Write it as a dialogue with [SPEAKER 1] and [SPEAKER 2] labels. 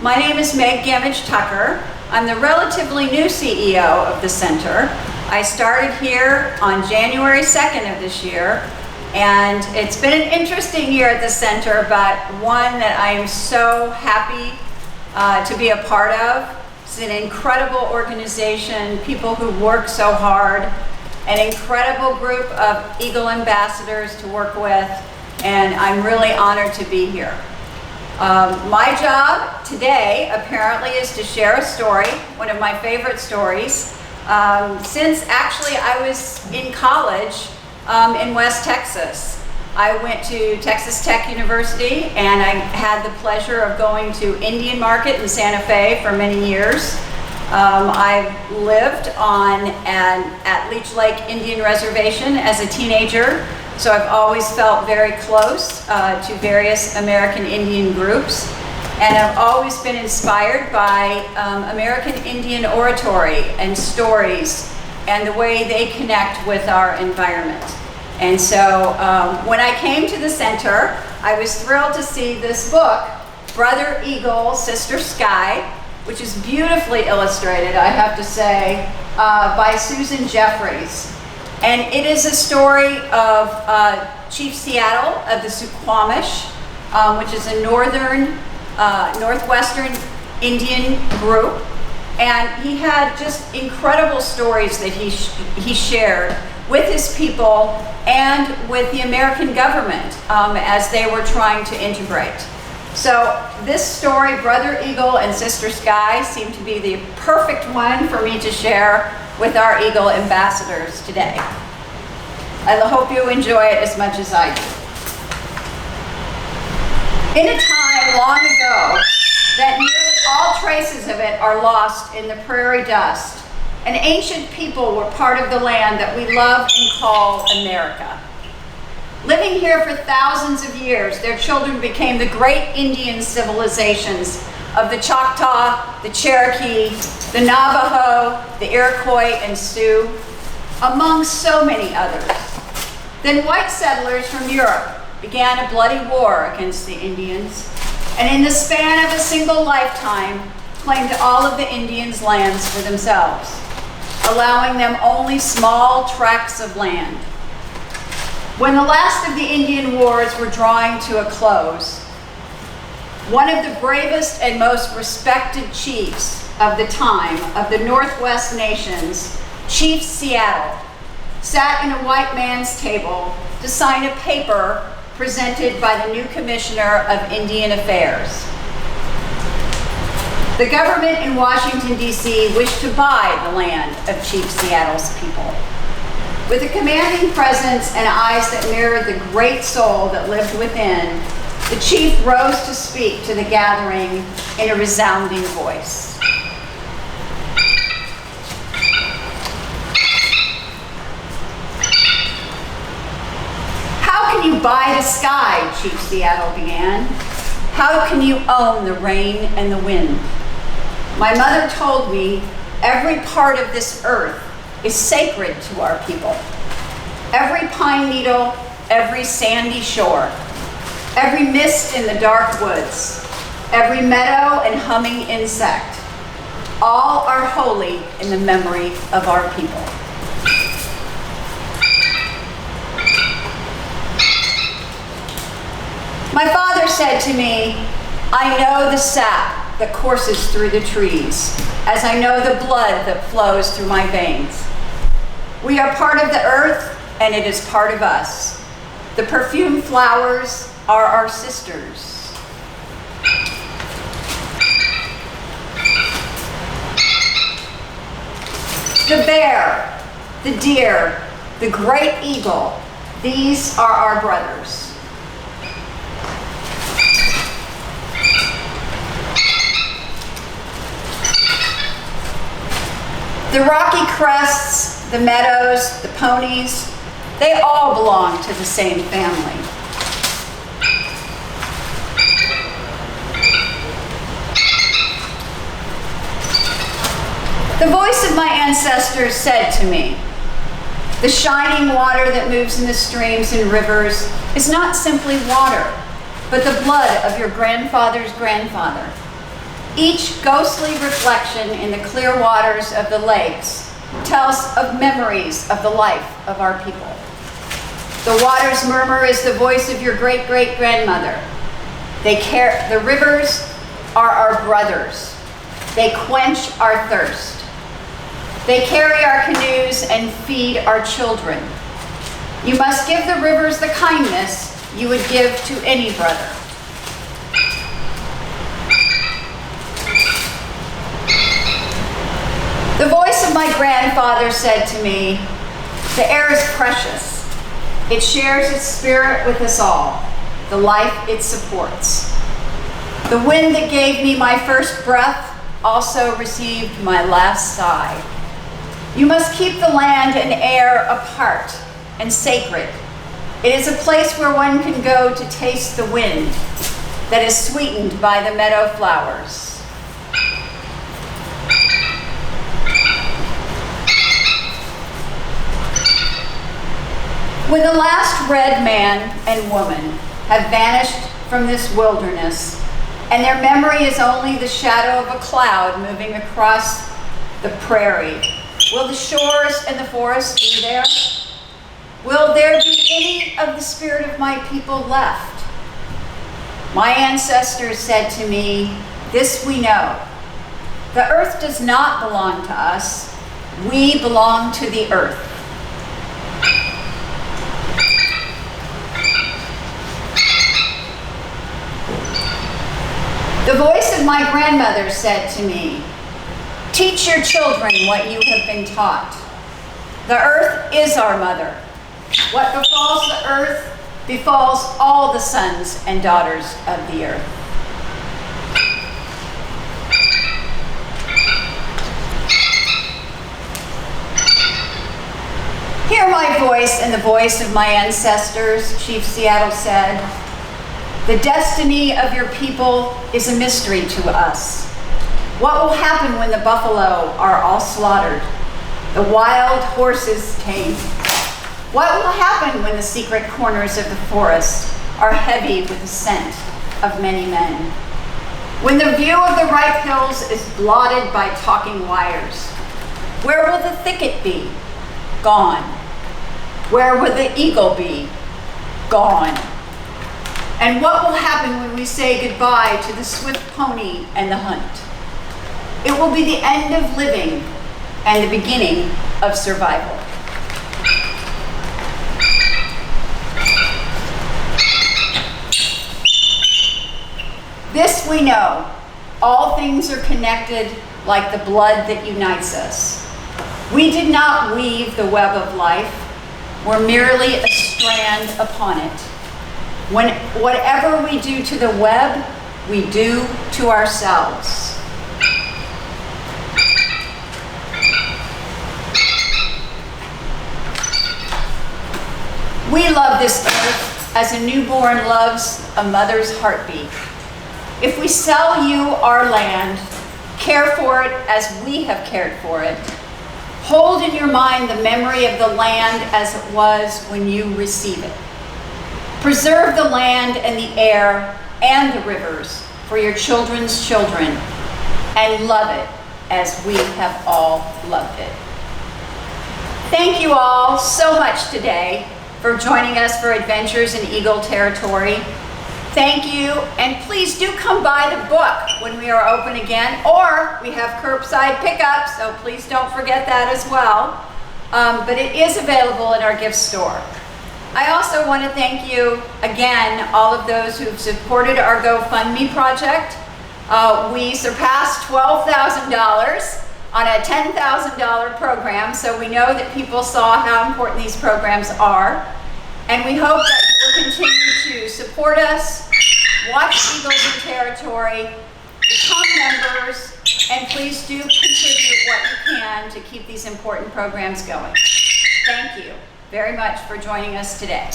[SPEAKER 1] My name is Meg Gammage-Tucker. I'm the relatively new CEO of the center. I started here on January 2nd of this year, and it's been an interesting year at the center, but one that I am so happy to be a part of. It's an incredible organization, people who work so hard, an incredible group of Eagle ambassadors to work with, and I'm really honored to be here. My job today apparently is to share a story, one of my favorite stories, since actually I was in college in West Texas. I went to Texas Tech University and I had the pleasure of going to Indian Market in Santa Fe for many years. I lived at Leech Lake Indian Reservation as a teenager, so I've always felt very close to various American Indian groups, and I've always been inspired by American Indian oratory and stories and the way they connect with our environment. And so when I came to the center, I was thrilled to see this book, Brother Eagle, Sister Sky, which is beautifully illustrated, I have to say, by Susan Jeffries. And it is a story of Chief Seattle of the Suquamish, which is a northwestern Indian group. And he had just incredible stories that he shared with his people and with the American government as they were trying to integrate. So this story, Brother Eagle and Sister Sky, seemed to be the perfect one for me to share with our Eagle ambassadors today. I hope you enjoy it as much as I do. In a time long ago that nearly all traces of it are lost in the prairie dust, an ancient people were part of the land that we love and call America. Living here for thousands of years, their children became the great Indian civilizations of the Choctaw, the Cherokee, the Navajo, the Iroquois, and Sioux, among so many others. Then white settlers from Europe began a bloody war against the Indians, and in the span of a single lifetime, claimed all of the Indians' lands for themselves, allowing them only small tracts of land. When the last of the Indian wars were drawing to a close, one of the bravest and most respected chiefs of the time of the Northwest nations, Chief Seattle, sat in a white man's table to sign a paper presented by the new Commissioner of Indian Affairs. The government in Washington, D.C. wished to buy the land of Chief Seattle's people. With a commanding presence and eyes that mirrored the great soul that lived within, the chief rose to speak to the gathering in a resounding voice. How can you buy the sky, Chief Seattle began? How can you own the rain and the wind? My mother told me every part of this earth is sacred to our people. Every pine needle, every sandy shore, every mist in the dark woods, every meadow and humming insect, all are holy in the memory of our people. My father said to me, I know the sap that courses through the trees, as I know the blood that flows through my veins. We are part of the earth, and it is part of us. The perfumed flowers are our sisters. The bear, the deer, the great eagle, these are our brothers. The rocky crests, the meadows, the ponies, they all belong to the same family. The voice of my ancestors said to me, the shining water that moves in the streams and rivers is not simply water, but the blood of your grandfather's grandfather. Each ghostly reflection in the clear waters of the lakes tells of memories of the life of our people. The water's murmur is the voice of your great-great-grandmother. The rivers are our brothers. They quench our thirst. They carry our canoes and feed our children. You must give the rivers the kindness you would give to any brother. The voice of my grandfather said to me, the air is precious. It shares its spirit with us all, the life it supports. The wind that gave me my first breath also received my last sigh. You must keep the land and air apart and sacred. It is a place where one can go to taste the wind that is sweetened by the meadow flowers. When the last red man and woman have vanished from this wilderness, and their memory is only the shadow of a cloud moving across the prairie, will the shores and the forests be there? Will there be any of the spirit of my people left? My ancestors said to me, this we know. The earth does not belong to us. We belong to the earth. The voice of my grandmother said to me, teach your children what you have been taught. The earth is our mother. What befalls the earth befalls all the sons and daughters of the earth. Hear my voice and the voice of my ancestors, Chief Seattle said. The destiny of your people is a mystery to us. What will happen when the buffalo are all slaughtered, the wild horses tamed? What will happen when the secret corners of the forest are heavy with the scent of many men? When the view of the ripe hills is blotted by talking wires, where will the thicket be? Gone. Where will the eagle be? Gone. And what will happen when we say goodbye to the swift pony and the hunt? It will be the end of living and the beginning of survival. This we know, all things are connected like the blood that unites us. We did not weave the web of life, we're merely a strand upon it. Whatever we do to the web, we do to ourselves. We love this earth as a newborn loves a mother's heartbeat. If we sell you our land, care for it as we have cared for it, hold in your mind the memory of the land as it was when you receive it. Preserve the land and the air and the rivers for your children's children, and love it as we have all loved it. Thank you all so much today for joining us for Adventures in Eagle Territory. Thank you, and please do come by the book when we are open again, or we have curbside pickup, so please don't forget that as well. But it is available in our gift store. I also want to thank you again, all of those who've supported our GoFundMe project. We surpassed $12,000 on a $10,000 program, so we know that people saw how important these programs are. And we hope that you will continue to support us, watch Eagles in Territory, become members, and please do contribute what you can to keep these important programs going. Thank you very much for joining us today.